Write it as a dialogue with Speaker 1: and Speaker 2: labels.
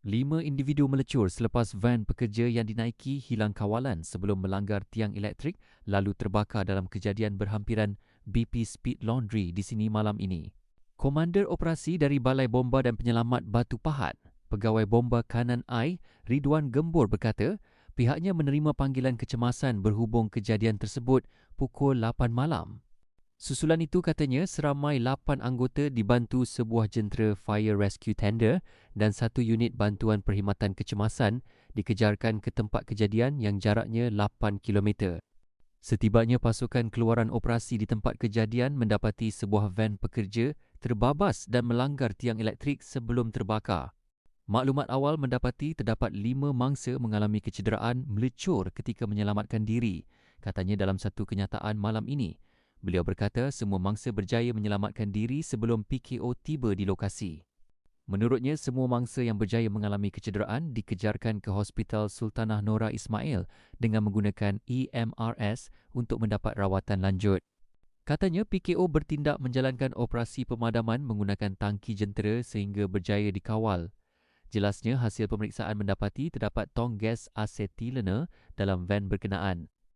Speaker 1: 5 individu melecur selepas van pekerja yang dinaiki hilang kawalan sebelum melanggar tiang elektrik lalu terbakar dalam kejadian berhampiran BP Speed Laundry di sini malam ini. Komander Operasi dari Balai Bomba dan Penyelamat Batu Pahat, Pegawai Bomba Kanan I, Ridwan Gembor berkata, pihaknya menerima panggilan kecemasan berhubung kejadian tersebut pukul 8 malam. Susulan itu katanya seramai 8 anggota dibantu sebuah jentera fire rescue tender dan satu unit bantuan perkhidmatan kecemasan dikejarkan ke tempat kejadian yang jaraknya 8 km. Setibanya pasukan keluaran operasi di tempat kejadian mendapati sebuah van pekerja terbabas dan melanggar tiang elektrik sebelum terbakar. Maklumat awal mendapati terdapat 5 mangsa mengalami kecederaan melecur ketika menyelamatkan diri, katanya dalam satu kenyataan malam ini. Beliau berkata semua mangsa berjaya menyelamatkan diri sebelum PKO tiba di lokasi. Menurutnya, semua mangsa yang berjaya mengalami kecederaan dikejarkan ke Hospital Sultanah Nora Ismail dengan menggunakan EMRS untuk mendapat rawatan lanjut. Katanya PKO bertindak menjalankan operasi pemadaman menggunakan tangki jentera sehingga berjaya dikawal. Jelasnya, hasil pemeriksaan mendapati terdapat tong gas asetilena dalam van berkenaan.